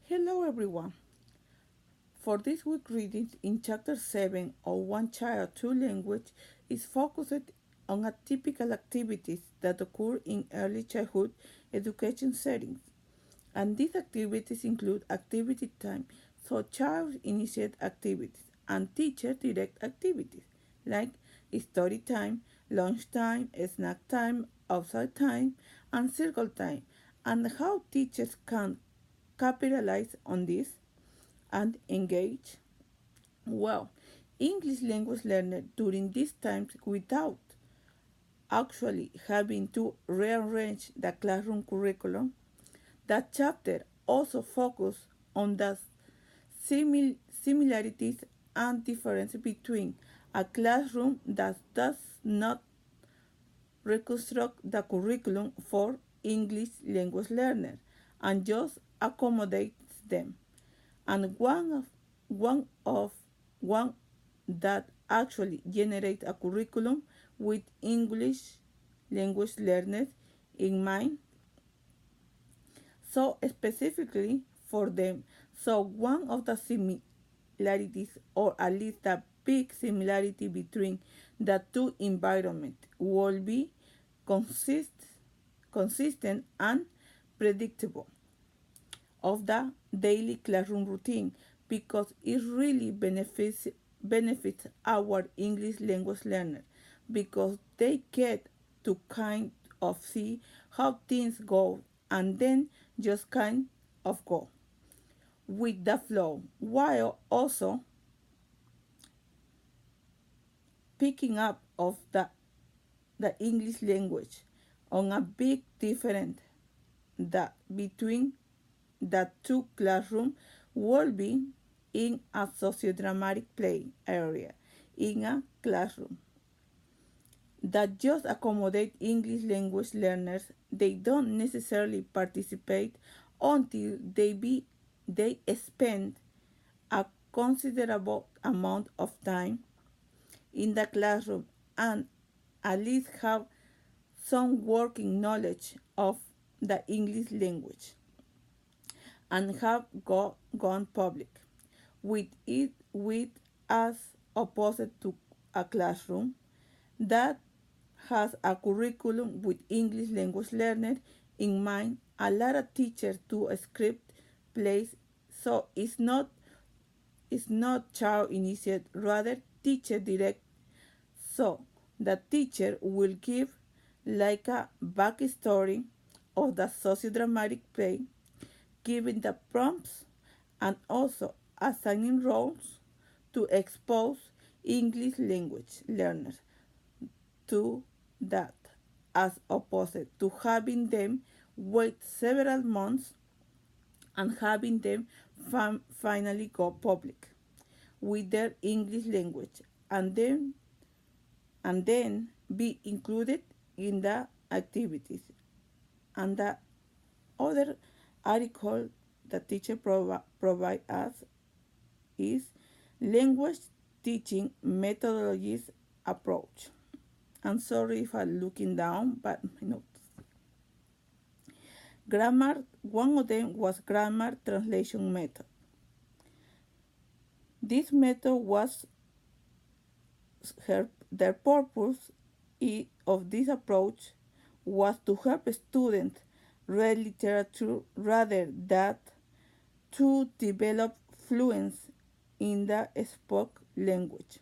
Hello everyone. For this week reading in chapter 7 of One Child, Two Language is focused on atypical activities that occur in early childhood education settings. And these activities include activity time, so child initiate activities, and teacher direct activities like story time, lunch time, snack time, outside time, and circle time, and how teachers can capitalize on this and engage well English language learners during these times without actually having to rearrange the classroom curriculum. That chapter also focused on the similarities and difference between a classroom that does not reconstruct the curriculum for English language learners and just accommodates them, and one that actually generates a curriculum with English language learners in mind, so specifically for them. So one of the similarities, or at least the big similarity between the two environments, will be consist, consistent and predictable of the daily classroom routine, because it really benefits our English language learners, because they get to kind of see how things go and then just kind of go with the flow, while also picking up of the English language on a big difference that between the two classrooms will be in a sociodramatic play area in a classroom that just accommodate English language learners. They don't necessarily participate until they spend a considerable amount of time in the classroom and at least have some working knowledge of the English language and have gone public with it, with as opposed to a classroom that has a curriculum with English language learners in mind. A lot of teachers do a script plays, so it's not child initiated, rather teacher direct. So the teacher will give like a backstory of the sociodramatic play, giving the prompts and also assigning roles to expose English language learners to that, as opposed to having them wait several months and having them finally go public with their English language, and then be included in the activities. And the other article the teacher provide us is language teaching methodologies approach. I'm sorry if I'm looking down, but my notes. Grammar, one of them was grammar translation method. This method was their purpose of this approach was to help students read literature rather than to develop fluency in the spoken language.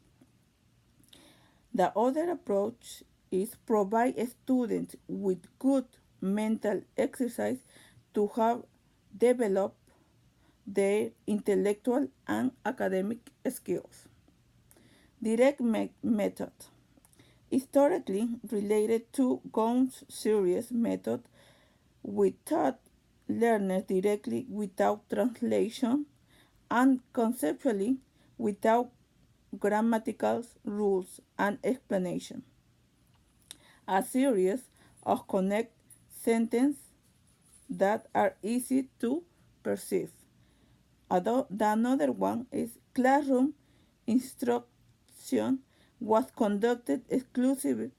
The other approach is provide students with good mental exercise to have developed their intellectual and academic skills. Direct method, historically related to Gomes series method, we taught learners directly without translation and conceptually without grammatical rules and explanation. A series of connect sentences that are easy to perceive. The another one is classroom instruction was conducted exclusively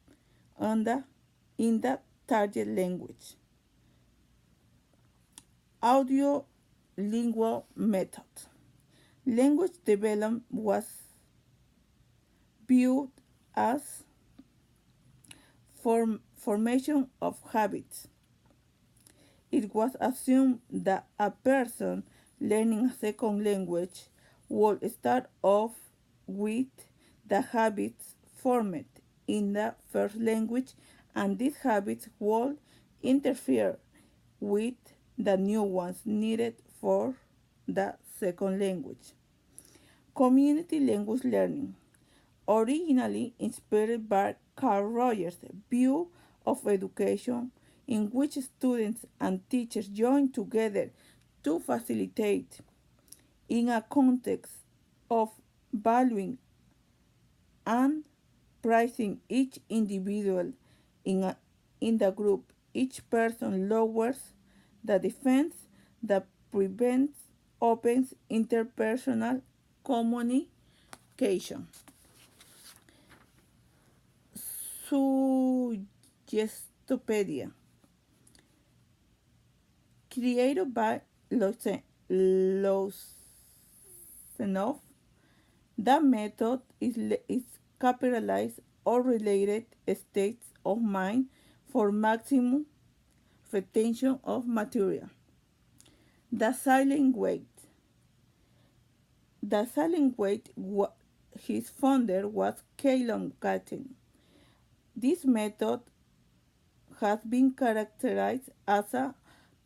in the target language. Audio lingual method. Language development was viewed as formation of habits. It was assumed that a person learning a second language would start off with the habits formed in the first language, and these habits would interfere with the new ones needed for the second language. Community language learning, originally inspired by Carl Rogers' view of education, in which students and teachers join together to facilitate, in a context of valuing and prizing each individual in, in the group. Each person lowers the defense that prevents opens interpersonal communication. Suggestopedia, created by Losenov. The method is capitalized or related states of mind for maximum retention of material. The silent wait. The silent wait, his founder was Calum Gatton. This method has been characterized as a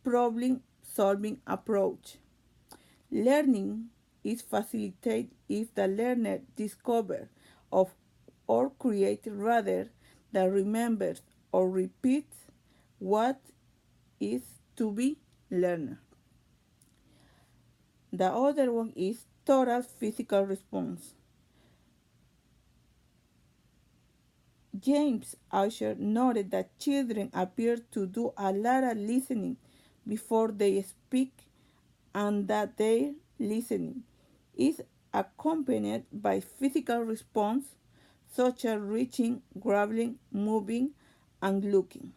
problem-solving approach. Learning is facilitated if the learner discovers of or creates rather than remembers or repeats what is to be learned. The other one is total physical response. James Asher noted that children appear to do a lot of listening before they speak, and that their listening is accompanied by physical response such as reaching, grabbing, moving, and looking.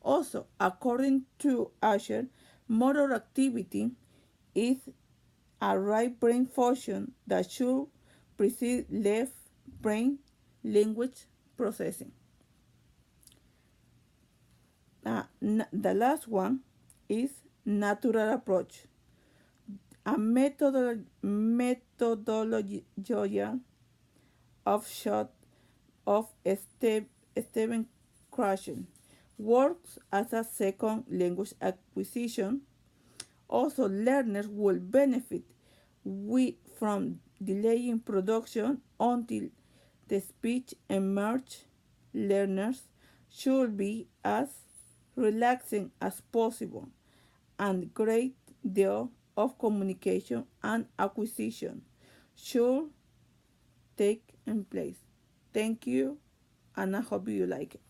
Also, according to Asher, motor activity is a right brain function that should precede left brain language processing. The last one is natural approach, a methodology offshoot of Stephen Krashen, works as a second language acquisition. Also, learners will benefit from delaying production until the speech emerges. Learners should be as relaxing as possible, and great deal of communication and acquisition should take in place. Thank you, and I hope you like it.